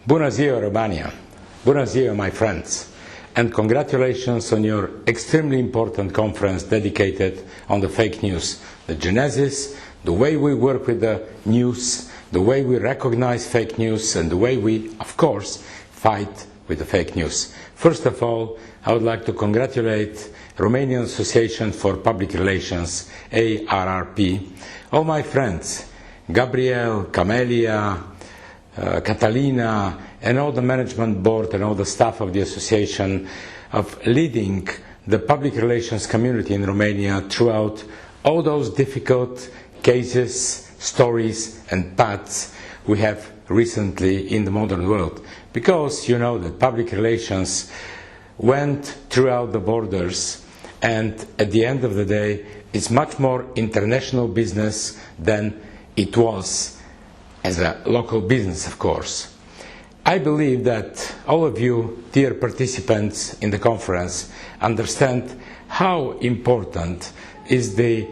Bună ziua, Romania. Bună ziua, my friends. And congratulations on your extremely important conference dedicated on the fake news. The genesis, the way we work with the news, the way we recognize fake news, and the way we, of course, fight with the fake news. First of all, I would like to congratulate Romanian Association for Public Relations, ARRP, all my friends, Gabriel, Camelia, Catalina, and all the management board and all the staff of the association of leading the public relations community in Romania throughout all those difficult cases, stories and paths we have recently in the modern world. Because you know that public relations went throughout the borders, and at the end of the day it's much more international business than it was as a local business, of course. I believe that all of you, dear participants in the conference, understand how important is the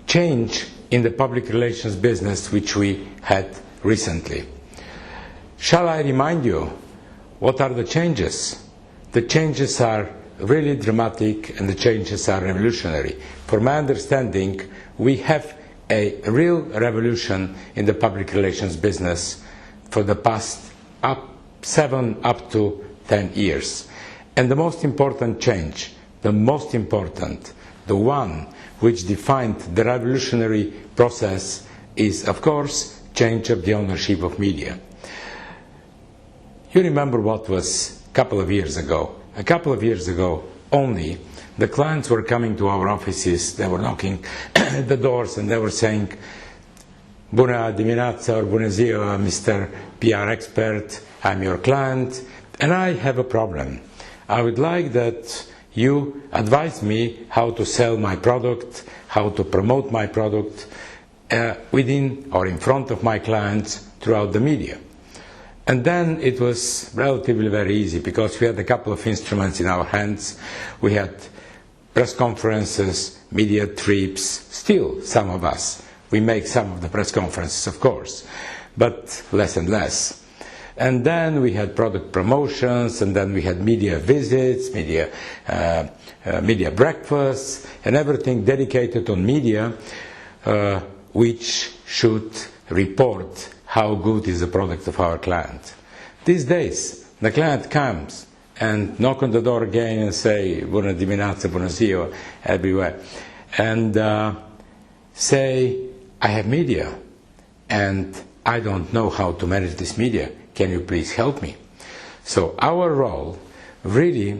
change in the public relations business which we had recently. Shall I remind you what are the changes? The changes are really dramatic and the changes are revolutionary. For my understanding, we have a real revolution in the public relations business for the past 7 up to 10 years. And the most important change, the most important, the one which defined the revolutionary process is, of course, change of the ownership of media. You remember what was a couple of years ago. A couple of years ago only, the clients were coming to our offices, they were knocking at the doors and they were saying, Bună dimineața or bună ziua, Mr. PR expert, I'm your client and I have a problem. I would like that you advise me how to sell my product, how to promote my product within or in front of my clients throughout the media. And then it was relatively very easy because we had a couple of instruments in our hands. We had press conferences, media trips, still some of us. We make some of the press conferences, of course, but less and less. And then we had product promotions, and then we had media visits, media breakfasts, and everything dedicated on media, which should report how good is the product of our client. These days, the client comes and knock on the door again and say, Bună dimineața, bună ziua, everywhere. And say, I have media, and I don't know how to manage this media. Can you please help me? So our role really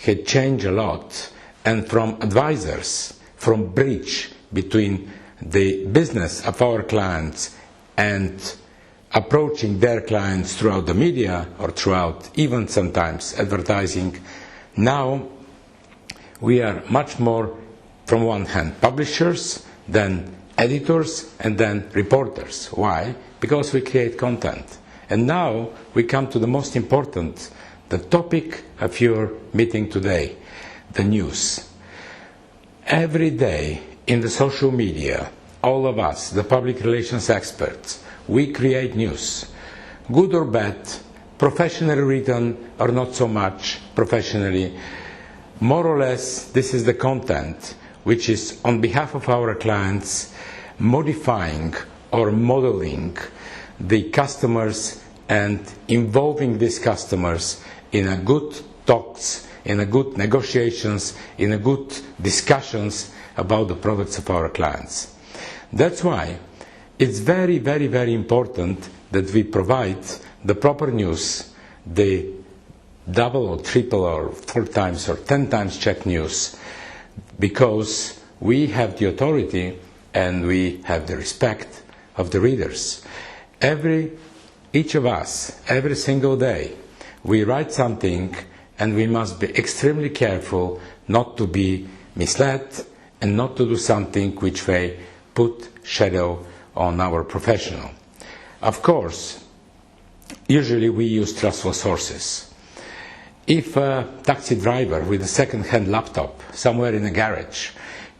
had changed a lot, and from advisors, from bridge between the business of our clients and approaching their clients throughout the media or throughout even sometimes advertising, now we are much more, from one hand, publishers, then editors, and then reporters. Why? Because we create content. And now we come to the most important, the topic of your meeting today, the news. Every day in the social media, all of us, the public relations experts, we create news, good or bad, professionally written or not so much professionally. More or less, this is the content which is on behalf of our clients modifying or modeling the customers and involving these customers in a good talks, in a good negotiations, in a good discussions about the products of our clients. That's why it's very, very, very important that we provide the proper news, the double or triple or 4 times or 10 times checked news, because we have the authority and we have the respect of the readers. Each of us, every single day, we write something and we must be extremely careful not to be misled and not to do something which may put shadow on our professional. Of course, usually we use trustful sources. If a taxi driver with a second-hand laptop somewhere in a garage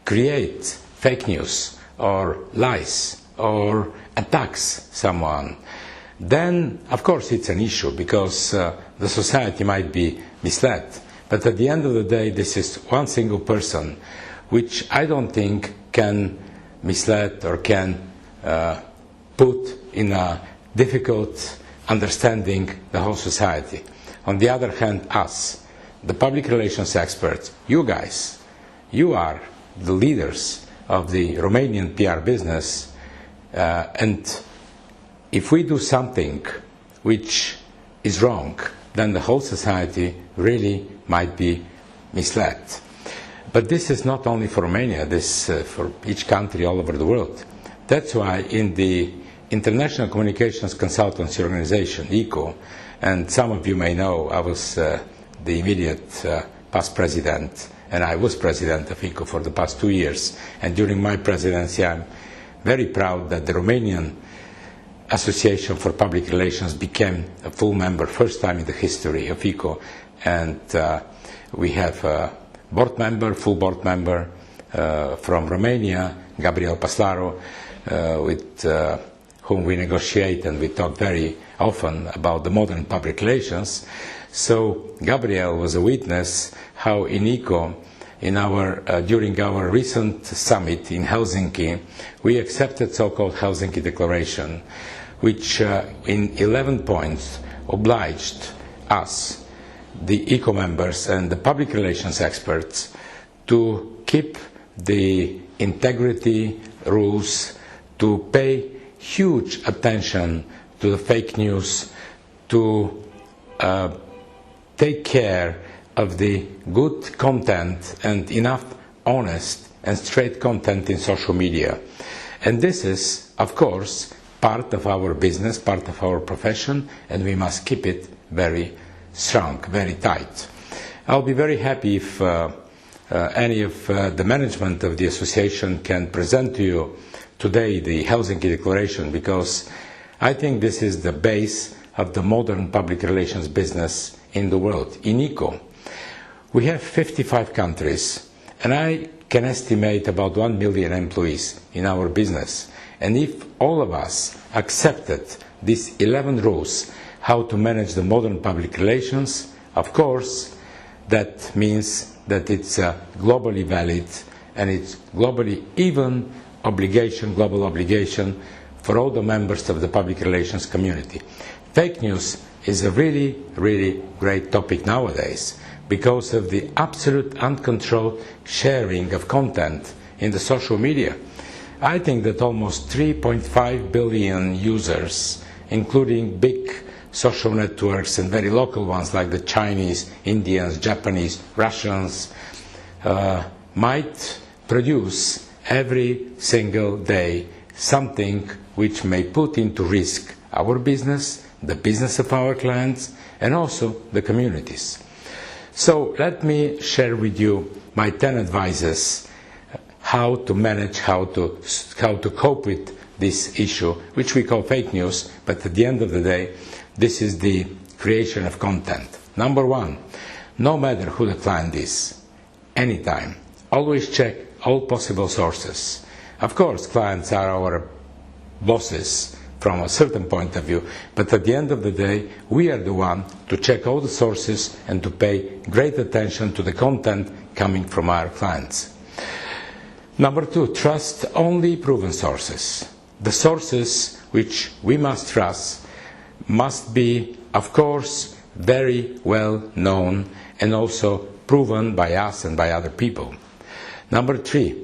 creates fake news or lies or attacks someone, then of course it's an issue because the society might be misled. But at the end of the day, this is one single person which I don't think can mislead or can put in a difficult understanding the whole society. On the other hand, us, the public relations experts, you guys, you are the leaders of the Romanian PR business, and if we do something which is wrong, then the whole society really might be misled. But this is not only for Romania, this is for each country all over the world. That's why in the International Communications Consultancy Organization, ICO, and some of you may know I was the immediate past president, and I was president of ICO for the past 2 years. And during my presidency, I'm very proud that the Romanian Association for Public Relations became a full member, first time in the history of ICO. And we have a board member, full board member from Romania, Gabriel Paslaru, with whom we negotiate and we talk very often about the modern public relations. So Gabriel was a witness how in ICO, during our recent summit in Helsinki, we accepted so-called Helsinki Declaration, which in 11 points obliged us, the ICO members and the public relations experts, to keep the integrity rules, to pay huge attention to the fake news, to take care of the good content and enough honest and straight content in social media. And this is, of course, part of our business, part of our profession, and we must keep it very strong, very tight. I'll be very happy if any of the management of the association can present to you today the Helsinki Declaration, because I think this is the base of the modern public relations business in the world. In ICO, we have 55 countries, and I can estimate about 1 million employees in our business. And if all of us accepted these 11 rules, how to manage the modern public relations, of course, that means that it's globally valid and it's globally even global obligation for all the members of the public relations community. Fake news is a really, really great topic nowadays because of the absolute uncontrolled sharing of content in the social media. I think that almost 3.5 billion users, including big social networks and very local ones like the Chinese, Indians, Japanese, Russians, might produce every single day something which may put into risk our business, the business of our clients, and also the communities. So let me share with you my 10 advices how to manage, how to cope with this issue, which we call fake news, but at the end of the day, this is the creation of content. Number 1, no matter who the client is, anytime, always check all possible sources. Of course, clients are our bosses from a certain point of view, but at the end of the day, we are the one to check all the sources and to pay great attention to the content coming from our clients. Number 2, trust only proven sources. The sources which we must trust must be, of course, very well known and also proven by us and by other people. Number 3,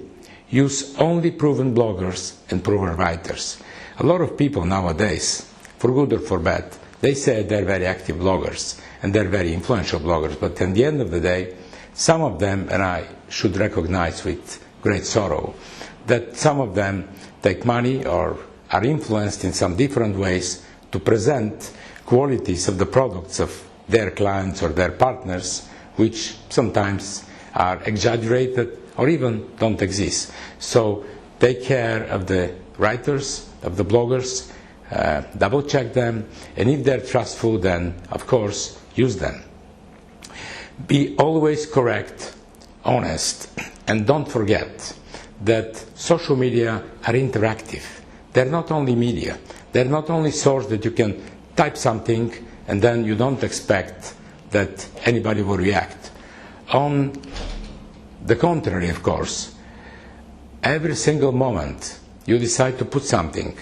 use only proven bloggers and proven writers. A lot of people nowadays, for good or for bad, they say they're very active bloggers and they're very influential bloggers, but at the end of the day, some of them, and I should recognize with great sorrow, that some of them take money or are influenced in some different ways to present qualities of the products of their clients or their partners, which sometimes are exaggerated or even don't exist. So take care of the writers, of the bloggers, double check them, and if they're trustful, then of course use them. Be always correct, honest, and don't forget that social media are interactive. They're not only media, They're not only sources that you can type something and then you don't expect that anybody will react. On the contrary, of course, every single moment you decide to put something,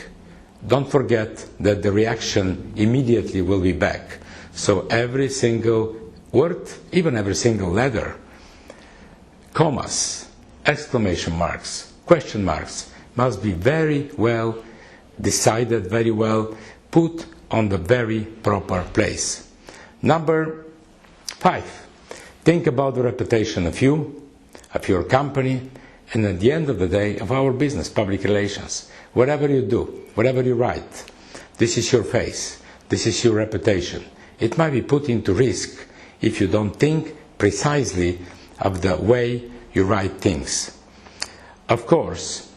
don't forget that the reaction immediately will be back. So every single word, even every single letter, commas, exclamation marks, question marks, must be very well decided, very well put on the very proper place. Number 5, think about the reputation of you, of your company, and at the end of the day, of our business, public relations. Whatever you do, whatever you write, this is your face, this is your reputation. It might be put into risk if you don't think precisely of the way you write things. Of course,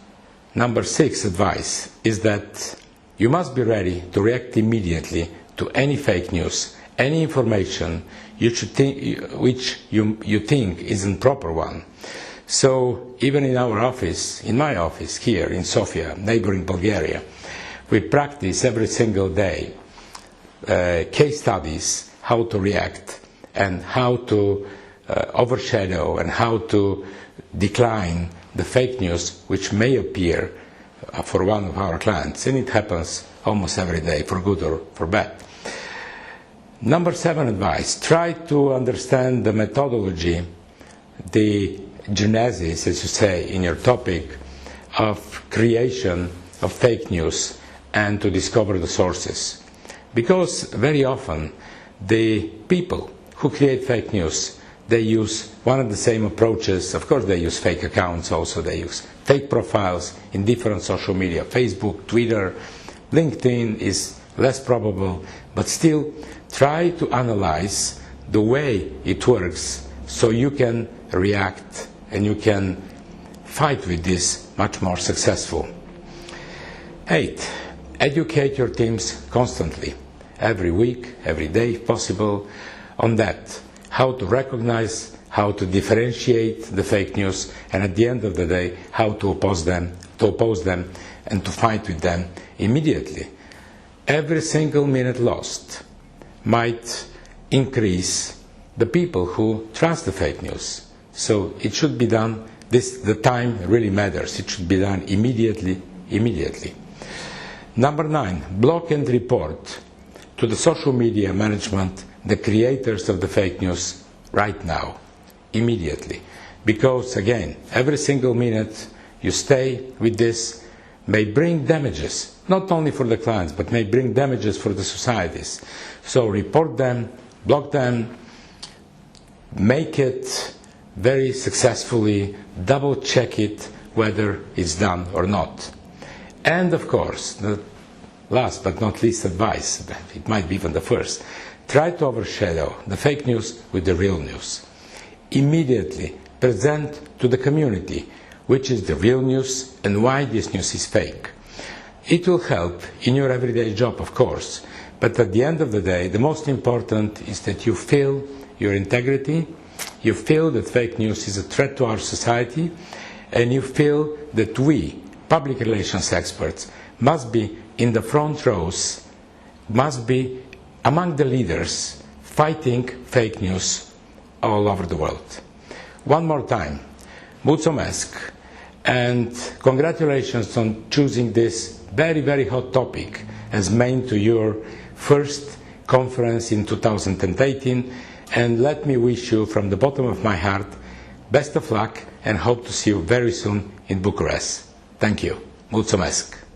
number 6 advice is that you must be ready to react immediately to any fake news, any information which you think isn't proper one. So even in our office, in my office here in Sofia, neighboring Bulgaria, we practice every single day case studies, how to react and how to overshadow and how to decline the fake news which may appear for one of our clients. And it happens almost every day, for good or for bad. Number 7 advice, try to understand the methodology, the genesis, as you say, in your topic of creation of fake news and to discover the sources. Because very often the people who create fake news, they use one of the same approaches. Of course, they use fake accounts also. They use fake profiles in different social media, Facebook, Twitter, LinkedIn is less probable, but still try to analyze the way it works so you can react and you can fight with this much more successful. 8, educate your teams constantly, every week, every day if possible, on that, how to recognize, how to differentiate the fake news, and at the end of the day, how to oppose them and to fight with them immediately. Every single minute lost might increase the people who trust the fake news. So it should be done, the time really matters, it should be done immediately. Number 9, block and report to the social media management the creators of the fake news right now, immediately. Because again, every single minute you stay with this may bring damages, not only for the clients, but may bring damages for the societies. So report them, block them, make it very successfully, double check it whether it's done or not. And of course, the last but not least advice, it might be even the first, try to overshadow the fake news with the real news. Immediately present to the community which is the real news and why this news is fake. It will help in your everyday job, of course, but at the end of the day, the most important is that you feel your integrity, you feel that fake news is a threat to our society, and you feel that we, public relations experts, must be in the front rows, must be among the leaders fighting fake news all over the world. One more time, mulțumesc, and congratulations on choosing this very, very hot topic as main to your first conference in 2018, and let me wish you from the bottom of my heart best of luck and hope to see you very soon in Bucharest. Thank you. Mulțumesc.